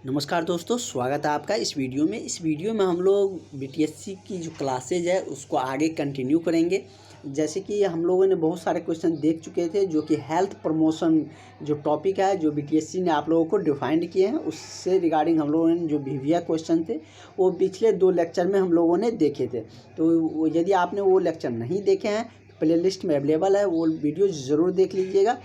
नमस्कार दोस्तों, स्वागत है आपका इस वीडियो में। इस वीडियो में हम लोग बीटीएससी की जो क्लासेज है उसको आगे कंटिन्यू करेंगे। जैसे कि हम लोगों ने बहुत सारे क्वेश्चन देख चुके थे जो कि हेल्थ प्रमोशन जो टॉपिक है जो बीटीएससी ने आप लोगों को डिफाइंड किए हैं, उससे रिगार्डिंग हम लोगों ने जो वीवीआर क्वेश्चन थे वो पिछले 2 लेक्चर में हम लोगों ने देखे थे। तो यदि आपने वो लेक्चर नहीं देखे हैं प्ले लिस्ट में अवेलेबल है, वो वीडियो ज़रूर देख लीजिएगा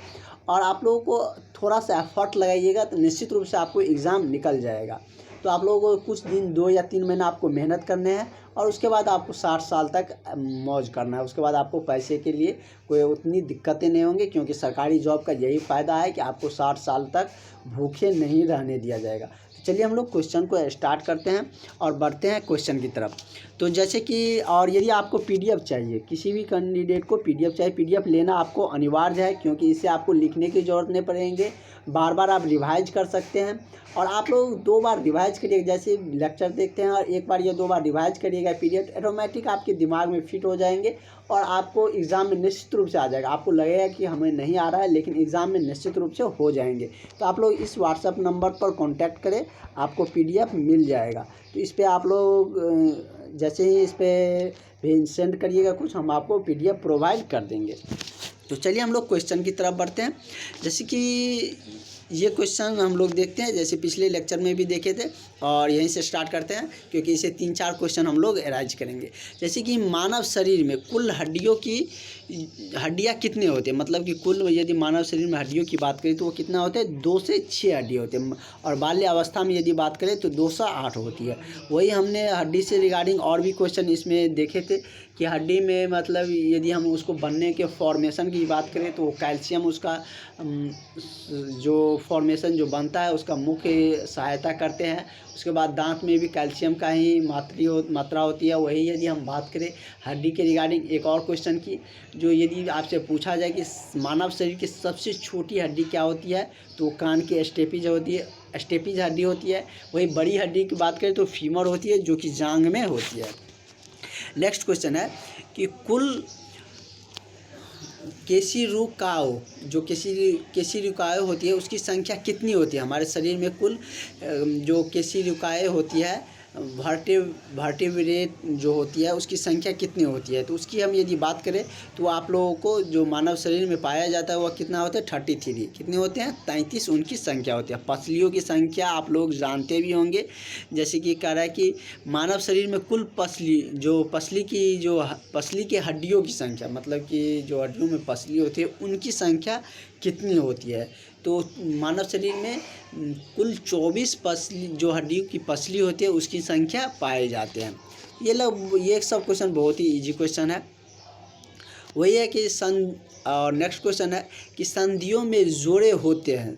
और आप लोगों को थोड़ा सा एफर्ट लगाइएगा तो निश्चित रूप से आपको एग्ज़ाम निकल जाएगा। तो आप लोगों को कुछ दिन 2 या 3 महीना आपको मेहनत करने हैं और उसके बाद आपको 60 साल तक मौज करना है। उसके बाद आपको पैसे के लिए कोई उतनी दिक्कतें नहीं होंगी, क्योंकि सरकारी जॉब का यही फ़ायदा है कि आपको 60 साल तक भूखे नहीं रहने दिया जाएगा। तो चलिए हम लोग क्वेश्चन को स्टार्ट करते हैं और बढ़ते हैं क्वेश्चन की तरफ। तो जैसे कि और यदि आपको पीडीएफ चाहिए, किसी भी कैंडिडेट को पीडीएफ चाहिए, पीडीएफ लेना आपको अनिवार्य है, क्योंकि इससे आपको लिखने की ज़रूरत नहीं पड़ेंगे, बार बार आप रिवाइज कर सकते हैं। और आप लोग 2 बार रिवाइज करिएगा, जैसे लेक्चर देखते हैं और 1 बार या 2 बार रिवाइज करिएगा पीडीएफ, ऑटोमेटिक आपके दिमाग में फिट हो जाएंगे और आपको एग्ज़ाम में निश्चित रूप से आ जाएगा। आपको लगेगा कि हमें नहीं आ रहा है, लेकिन एग्ज़ाम में निश्चित रूप से हो जाएंगे। तो आप लोग इस व्हाट्सएप नंबर पर कॉन्टैक्ट करें, आपको पीडीएफ मिल जाएगा। तो इस पर आप लोग जैसे ही इस पर सेंड करिएगा कुछ, हम आपको पीडीएफ प्रोवाइड कर देंगे। तो चलिए हम लोग क्वेश्चन की तरफ बढ़ते हैं। जैसे कि ये क्वेश्चन हम लोग देखते हैं, जैसे पिछले लेक्चर में भी देखे थे, और यहीं से स्टार्ट करते हैं क्योंकि इसे 3-4 क्वेश्चन हम लोग एराइज करेंगे। जैसे कि मानव शरीर में कुल हड्डियाँ कितने होते हैं, मतलब कि कुल यदि मानव शरीर में हड्डियों की बात करें तो वो कितना होते हैं, 2 से 6 हड्डी होते हैं। और बाल्य अवस्था में यदि बात करें तो 2 से 8 होती है। वही हमने हड्डी से रिगार्डिंग और भी क्वेश्चन इसमें देखे थे कि हड्डी में मतलब यदि हम उसको बनने के फॉर्मेशन की बात करें तो कैल्शियम उसका जो फॉर्मेशन जो बनता है उसका मुख्य सहायता करते हैं। उसके बाद दांत में भी कैल्शियम का ही मात्रा होती है। वही यदि हम बात करें हड्डी के रिगार्डिंग एक और क्वेश्चन की, जो यदि आपसे पूछा जाए कि मानव शरीर की सबसे छोटी हड्डी क्या होती है, तो कान की स्टेपिज हड्डी होती है। वही बड़ी हड्डी की बात करें तो फीमर होती है, जो कि जांघ में होती है। नेक्स्ट क्वेश्चन है कि कुल केशिरुकाओ जो केशिरुकाओ होती है उसकी संख्या कितनी होती है। हमारे शरीर में कुल जो केशिरुकाएँ होती है वर्टिब्रेट जो होती है उसकी संख्या कितनी होती है। तो उसकी हम यदि बात करें तो आप लोगों को जो मानव शरीर में पाया जाता है वह कितना होता है, 33। कितने होते हैं, 33 उनकी संख्या होती है। पसलियों की संख्या आप लोग जानते भी होंगे, जैसे कि कह रहा है कि मानव शरीर में कुल पसली की हड्डियों की संख्या, मतलब कि जो हड्डियों में पसली होती है उनकी संख्या कितनी होती है। तो मानव शरीर में कुल 24 पसली जो हड्डियों की पसली होती है उसकी संख्या पाए जाते हैं। ये सब क्वेश्चन बहुत ही इजी क्वेश्चन है। वही है कि और नेक्स्ट क्वेश्चन है कि संधियों में जोड़े होते हैं,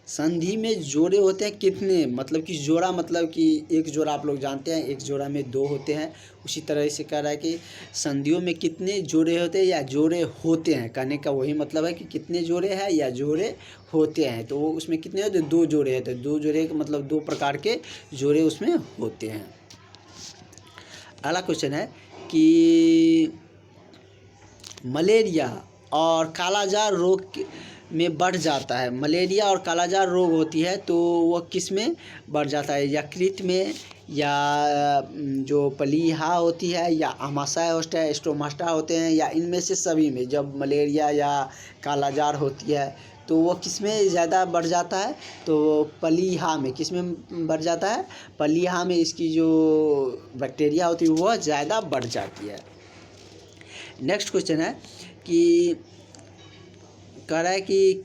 संधि में जोड़े होते हैं कितने, मतलब कि जोड़ा मतलब कि एक जोड़ा आप लोग जानते हैं, एक जोड़ा में 2 होते हैं। उसी तरह से कह रहा है कि संधियों में कितने जोड़े होते हैं या जोड़े होते हैं, कहने का वही मतलब है कि कितने जोड़े हैं या जोड़े होते हैं। तो वो उसमें कितने होते हैं, 2 जोड़े होते हैं। 2 जोड़े का मतलब 2 प्रकार के जोड़े उसमें होते हैं। अगला क्वेश्चन है कि मलेरिया और कालाजार रोग में बढ़ जाता है। मलेरिया और कालाजार रोग होती है तो वह किस में बढ़ जाता है, यकृत में, या जो प्लीहा होती है, या आमाशय होता है, स्टोमाटा होते हैं, या इनमें से सभी में जब मलेरिया या कालाजार होती है तो वो किस में ज़्यादा बढ़ जाता है, तो प्लीहा में। किस में बढ़ जाता है, प्लीहा में इसकी जो बैक्टीरिया होती है वह ज़्यादा बढ़ जाती है। नेक्स्ट क्वेश्चन है कि कह रहा है कि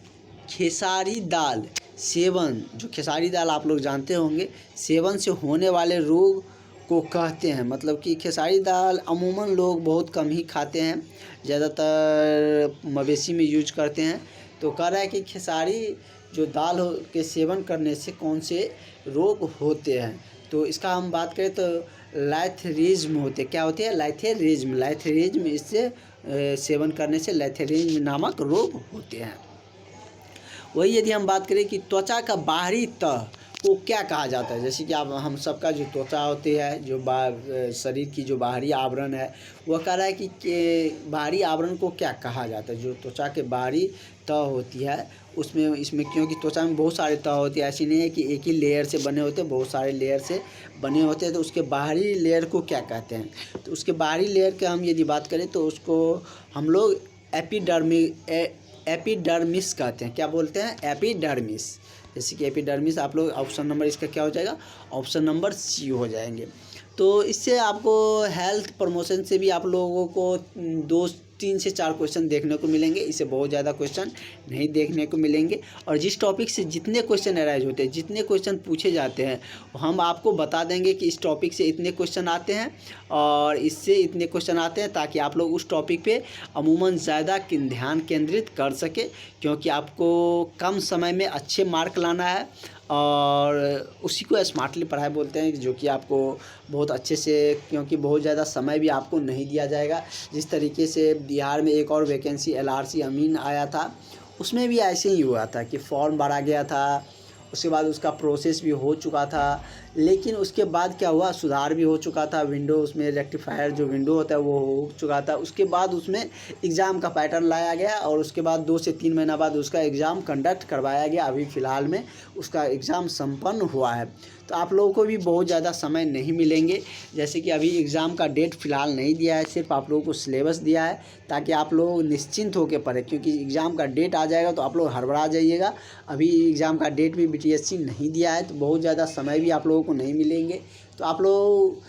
खेसारी दाल सेवन, जो खेसारी दाल आप लोग जानते होंगे, सेवन से होने वाले रोग को कहते हैं। मतलब कि खेसारी दाल अमूमन लोग बहुत कम ही खाते हैं, ज़्यादातर मवेशी में यूज करते हैं। तो कह रहा है कि खेसारी जो दाल के सेवन करने से कौन से रोग होते हैं। तो इसका हम बात करें तो लाइथेरिज्म होते, क्या होते हैं, लाइथेरिज्म इससे सेवन करने से लाइथेरिज्म नामक रोग होते हैं। वही यदि हम बात करें कि त्वचा का बाहरी तह को क्या कहा जाता है, जैसे कि आप हम सबका जो त्वचा होती है, जो शरीर की जो बाहरी आवरण है, वह कह रहा है कि बाहरी आवरण को क्या कहा जाता है। जो त्वचा के बाहरी तह होती है उसमें इसमें क्योंकि त्वचा में बहुत सारे तह होती है, ऐसी नहीं है कि एक ही लेयर से बने होते, बहुत सारे लेयर से बने होते हैं। तो उसके बाहरी लेयर को क्या कहते हैं? तो उसके बाहरी लेयर के हम यदि बात करें तो उसको हम लोग एपिडर्मिस कहते हैं। क्या बोलते हैं? एपिडर्मिस। जैसे कि एपिडर्मिस आप लोग ऑप्शन नंबर इसका क्या हो जाएगा? ऑप्शन नंबर सी हो जाएंगे। तो इससे आपको हेल्थ प्रमोशन से भी आप लोगों को 3 से 4 क्वेश्चन देखने को मिलेंगे। इससे बहुत ज़्यादा क्वेश्चन नहीं देखने को मिलेंगे। और जिस टॉपिक से जितने क्वेश्चन अराइज होते हैं, जितने क्वेश्चन पूछे जाते हैं, हम आपको बता देंगे कि इस टॉपिक से इतने क्वेश्चन आते हैं और इससे इतने क्वेश्चन आते हैं, ताकि आप लोग उस टॉपिक पे अमूमन ज़्यादा ध्यान केंद्रित कर सके, क्योंकि आपको कम समय में अच्छे मार्क लाना है। और उसी को स्मार्टली पढ़ाई बोलते हैं, जो कि आपको बहुत अच्छे से, क्योंकि बहुत ज़्यादा समय भी आपको नहीं दिया जाएगा। जिस तरीके से बिहार में एक और वैकेंसी LRC अमीन आया था, उसमें भी ऐसे ही हुआ था कि फॉर्म भरा गया था, उसके बाद उसका प्रोसेस भी हो चुका था, लेकिन उसके बाद क्या हुआ, सुधार भी हो चुका था। विंडो उसमें रेक्टिफायर जो विंडो होता है वो हो चुका था। उसके बाद उसमें एग्ज़ाम का पैटर्न लाया गया और उसके बाद 2 से 3 महीना बाद उसका एग्ज़ाम कंडक्ट करवाया गया। अभी फ़िलहाल में उसका एग्ज़ाम संपन्न हुआ है। तो आप लोगों को भी बहुत ज़्यादा समय नहीं मिलेंगे। जैसे कि अभी एग्ज़ाम का डेट फ़िलहाल नहीं दिया है, सिर्फ आप लोगों को सिलेबस दिया है, ताकि आप लोग निश्चिंत होकर पढ़ें, क्योंकि एग्ज़ाम का डेट आ जाएगा तो आप लोग हड़बड़ा जाइएगा। अभी एग्ज़ाम का डेट भी BTSC नहीं दिया है, तो बहुत ज़्यादा समय भी आप लोगों को नहीं मिलेंगे। तो आप लोग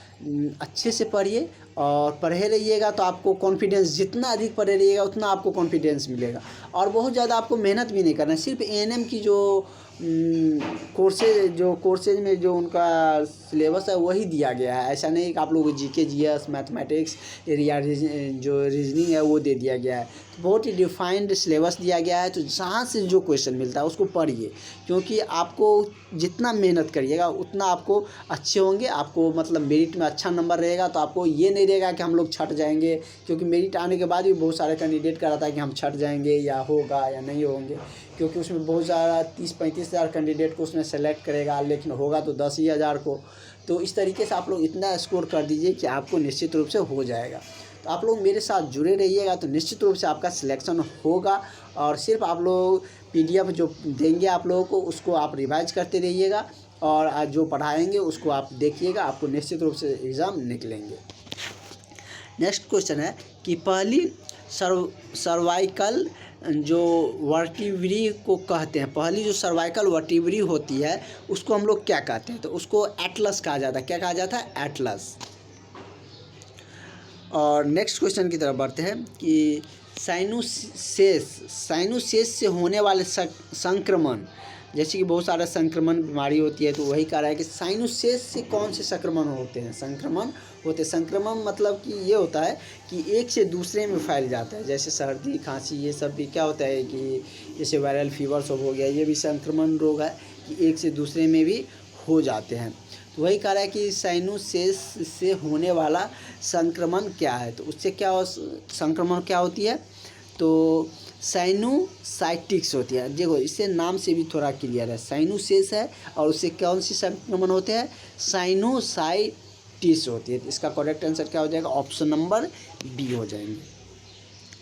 अच्छे से पढ़िए और पढ़े रहिएगा, तो आपको कॉन्फिडेंस, जितना अधिक पढ़े रहिएगा उतना आपको कॉन्फिडेंस मिलेगा। और बहुत ज़्यादा आपको मेहनत भी नहीं करना है। सिर्फ ANM की जो कोर्सेज में जो उनका सिलेबस है वही दिया गया है। ऐसा नहीं कि आप लोगों को GK GS मैथमेटिक्स या जो रीजनिंग है वो दे दिया गया है। तो बहुत ही डिफाइंड सिलेबस दिया गया है। तो जहाँ से जो क्वेश्चन मिलता है उसको पढ़िए, क्योंकि आपको जितना मेहनत करिएगा उतना आपको अच्छे होंगे। आपको मतलब मेरिट में अच्छा नंबर रहेगा, तो आपको ये नहीं रहेगा कि हम लोग छट जाएंगे, क्योंकि मेरिट आने के बाद भी बहुत सारे कैंडिडेट का रहता है कि हम छट जाएंगे या होगा या नहीं होंगे, क्योंकि उसमें बहुत ज़्यादा 30-35 हज़ार कैंडिडेट को उसमें सेलेक्ट करेगा, लेकिन होगा तो 10 ही हज़ार को। तो इस तरीके से आप लोग इतना स्कोर कर दीजिए कि आपको निश्चित रूप से हो जाएगा। तो आप लोग मेरे साथ जुड़े रहिएगा, तो निश्चित रूप से आपका सिलेक्शन होगा। और सिर्फ आप लोग PDF जो देंगे आप लोगों को, उसको आप रिवाइज करते रहिएगा और आज जो पढ़ाएंगे उसको आप देखिएगा, आपको निश्चित रूप से एग्ज़ाम निकलेंगे। नेक्स्ट क्वेश्चन है कि पहली सर्वाइकल जो वर्टिब्री को कहते हैं, पहली जो सर्वाइकल वर्टिब्री होती है उसको हम लोग क्या कहते हैं? तो उसको एटलस कहा जाता है। क्या कहा जाता है? एटलस। और नेक्स्ट क्वेश्चन की तरफ बढ़ते हैं कि साइनोसिस से होने वाले संक्रमण, जैसे कि बहुत सारा संक्रमण बीमारी होती है, तो वही कह रहा है कि साइनोसिस से कौन से संक्रमण होते हैं? संक्रमण मतलब कि ये होता है कि एक से दूसरे में फैल जाता है, जैसे सर्दी खांसी, ये सब भी क्या होता है कि जैसे वायरल फीवर सब हो गया, ये भी संक्रमण रोग है कि एक से दूसरे में भी हो जाते हैं। तो वही कह रहा है कि साइनोसिस से होने वाला संक्रमण क्या है? तो उससे संक्रमण क्या होती है? तो साइनोसाइटिस होती है। देखो इससे नाम से भी थोड़ा क्लियर है, साइनोसिस है और उससे कौन सी संक्रमण होते हैं? साइनोसाइटिस होती है। तो इसका करेक्ट आंसर क्या हो जाएगा? ऑप्शन नंबर B हो जाएंगे।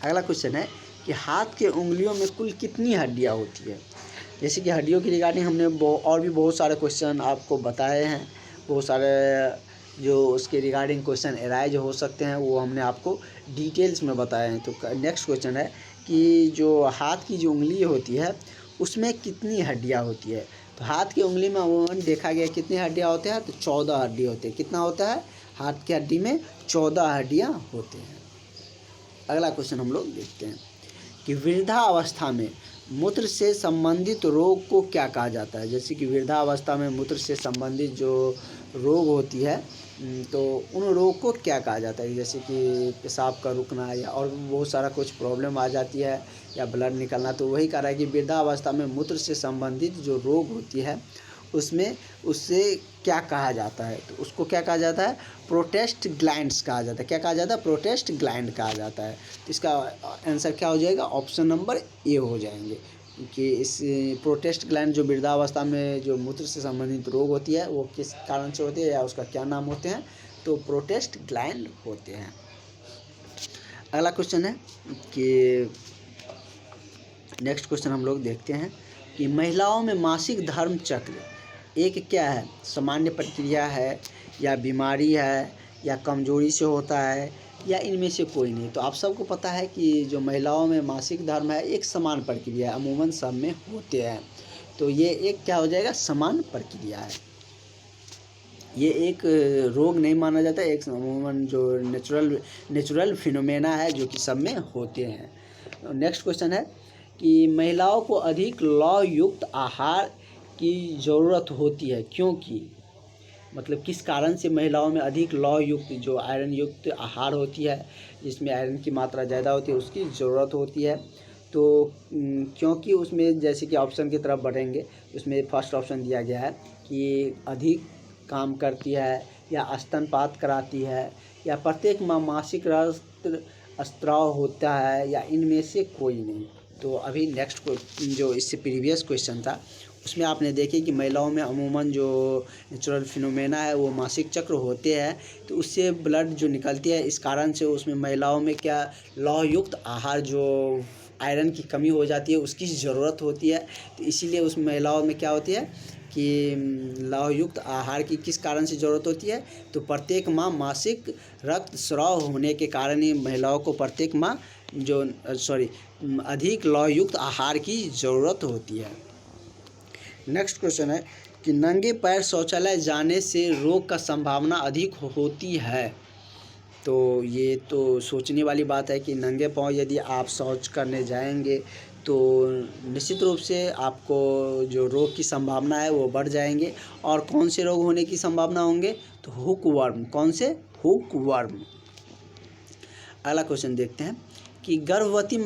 अगला क्वेश्चन है कि हाथ के उंगलियों में कुल कितनी हड्डियाँ होती है? जैसे कि हड्डियों की रिगार्डिंग हमने और भी बहुत सारे क्वेश्चन आपको बताए हैं, बहुत सारे जो उसके रिगार्डिंग क्वेश्चन अराइज हो सकते हैं वो हमने आपको डिटेल्स में बताए हैं। तो नेक्स्ट क्वेश्चन है कि जो हाथ की जो उंगली होती है उसमें कितनी हड्डियां होती है? तो हाथ की उंगली में अमूमन देखा गया कितनी हड्डियां होते हैं? तो 14 हड्डी होते हैं। कितना होता है? हाथ की हड्डी में 14 हड्डियां होते हैं। अगला क्वेश्चन हम लोग देखते हैं कि वृद्धावस्था में मूत्र से संबंधित रोग को क्या कहा जाता है? जैसे कि वृद्धावस्था में मूत्र से संबंधित जो रोग होती है, तो उन रोग को क्या कहा जाता है? जैसे कि पेशाब का रुकना या और बहुत सारा कुछ प्रॉब्लम आ जाती है या ब्लड निकलना। तो वही कह रहा है कि वृद्धावस्था में मूत्र से संबंधित जो रोग होती है उससे क्या कहा जाता है? तो उसको क्या कहा जाता है? प्रोस्टेट ग्लैंड्स कहा जाता है। क्या कहा जाता है? प्रोस्टेट ग्लैंड कहा जाता है। तो इसका आंसर क्या हो जाएगा? ऑप्शन नंबर A हो जाएंगे, कि इस प्रोस्टेट ग्लैंड जो वृद्धावस्था में जो मूत्र से संबंधित रोग होती है वो किस कारण से होती है या उसका क्या नाम होते हैं? तो प्रोस्टेट ग्लैंड होते हैं। अगला क्वेश्चन है कि नेक्स्ट क्वेश्चन हम लोग देखते हैं कि महिलाओं में मासिक धर्म चक्र एक क्या है, सामान्य प्रक्रिया है या बीमारी है या कमजोरी से होता है या इनमें से कोई नहीं। तो आप सबको पता है कि जो महिलाओं में मासिक धर्म है एक समान प्रक्रिया है, अमूमन सब में होते हैं। तो ये एक क्या हो जाएगा, समान प्रक्रिया है। ये एक रोग नहीं माना जाता, एक अमूमन जो नेचुरल फिनोमेना है जो कि सब में होते हैं। नेक्स्ट क्वेश्चन है कि महिलाओं को अधिक लौह युक्त आहार की ज़रूरत होती है, क्योंकि मतलब किस कारण से महिलाओं में अधिक लौह युक्त जो आयरन युक्त आहार होती है जिसमें आयरन की मात्रा ज़्यादा होती है उसकी ज़रूरत होती है। तो क्योंकि उसमें जैसे कि ऑप्शन की तरफ बढ़ेंगे, उसमें फर्स्ट ऑप्शन दिया गया है कि अधिक काम करती है या स्तनपात कराती है या प्रत्येक माह मासिक स्राव होता है या इनमें से कोई नहीं। तो अभी नेक्स्ट जो इससे प्रीवियस क्वेश्चन था उसमें आपने देखे कि महिलाओं में अमूमन जो नेचुरल फिनोमेना है वो मासिक चक्र होते हैं, तो उससे ब्लड जो निकलती है, इस कारण से उसमें महिलाओं में क्या लौह युक्त आहार जो आयरन की कमी हो जाती है उसकी ज़रूरत होती है। तो इसीलिए उस महिलाओं में क्या होती है कि लौह युक्त आहार की किस कारण से ज़रूरत होती है, तो प्रत्येक माह मासिक रक्त स्राव होने के कारण ही महिलाओं को प्रत्येक माह अधिक लौह युक्त आहार की ज़रूरत होती है। नेक्स्ट क्वेश्चन है कि नंगे पैर शौचालय जाने से रोग का संभावना अधिक होती है। तो ये तो सोचने वाली बात है कि नंगे पाँव यदि आप शौच करने जाएंगे तो निश्चित रूप से आपको जो रोग की संभावना है वो बढ़ जाएंगे। और कौन से रोग होने की संभावना होंगे, तो हुक वर्म। कौन से, हुक वर्म। अगला क्वेश्चन देखते हैं कि गर्भवती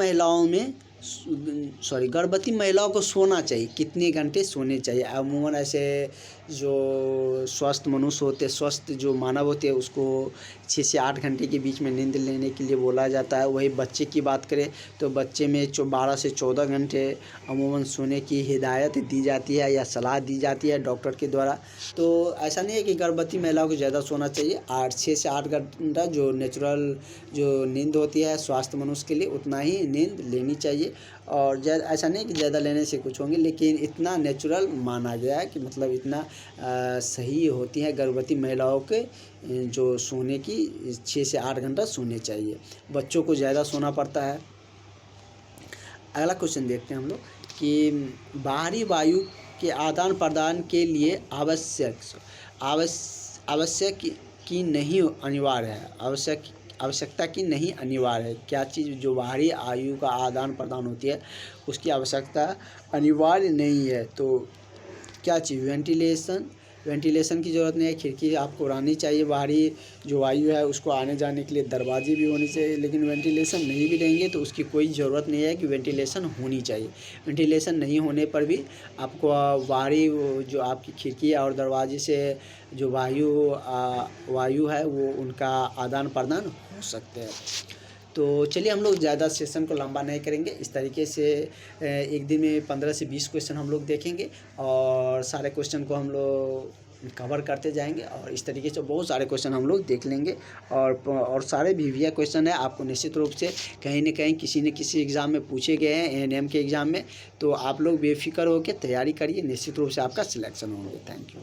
महिलाओं को सोना चाहिए, कितने घंटे सोने चाहिए। अमूमन ऐसे जो स्वस्थ मनुष्य होते, स्वस्थ जो मानव होते हैं उसको 6 से 8 घंटे के बीच में नींद लेने के लिए बोला जाता है। वही बच्चे की बात करें तो बच्चे में 12 से 14 घंटे अमूमन सोने की हिदायत दी जाती है या सलाह दी जाती है डॉक्टर के द्वारा। तो ऐसा नहीं है कि गर्भवती महिलाओं को ज़्यादा सोना चाहिए, 6 से 8 घंटा जो नेचुरल जो नींद होती है स्वास्थ्य मनुष्य के लिए उतना ही नींद लेनी चाहिए। और ऐसा नहीं कि ज़्यादा लेने से कुछ होंगे, लेकिन इतना नेचुरल माना गया है कि मतलब इतना सही होती है गर्भवती महिलाओं के जो सोने की 6 से 8 घंटा सोने चाहिए। बच्चों को ज़्यादा सोना पड़ता है। अगला क्वेश्चन देखते हैं हम लोग कि बाहरी वायु के आदान प्रदान के लिए आवश्यक की नहीं अनिवार्य है, आवश्यकता की नहीं अनिवार्य है। क्या चीज़ जो बाहरी आयु का आदान प्रदान होती है उसकी आवश्यकता अनिवार्य नहीं है। तो क्या चीज़, वेंटिलेशन की ज़रूरत नहीं है, खिड़की आपको रहनी चाहिए। बाहरी जो वायु है उसको आने जाने के लिए दरवाजे भी होने चाहिए, लेकिन वेंटिलेशन नहीं भी रहेंगे तो उसकी कोई ज़रूरत नहीं है कि वेंटिलेशन होनी चाहिए। वेंटिलेशन नहीं होने पर भी आपको बाहरी जो आपकी खिड़की और दरवाजे से जो वायु है वो उनका आदान प्रदान हो सकते हैं। तो चलिए हम लोग ज़्यादा सेशन को लंबा नहीं करेंगे, इस तरीके से एक दिन में 15 से 20 क्वेश्चन हम लोग देखेंगे और सारे क्वेश्चन को हम लोग कवर करते जाएंगे और इस तरीके से बहुत सारे क्वेश्चन हम लोग देख लेंगे। और सारे वीवीआई क्वेश्चन है आपको निश्चित रूप से कहीं न कहीं किसी न किसी एग्ज़ाम में पूछे गए हैं, एएनएम के एग्ज़ाम में। तो आप लोग बेफिक्र होकर तैयारी करिए, निश्चित रूप से आपका सिलेक्शन होंगे। Thank you.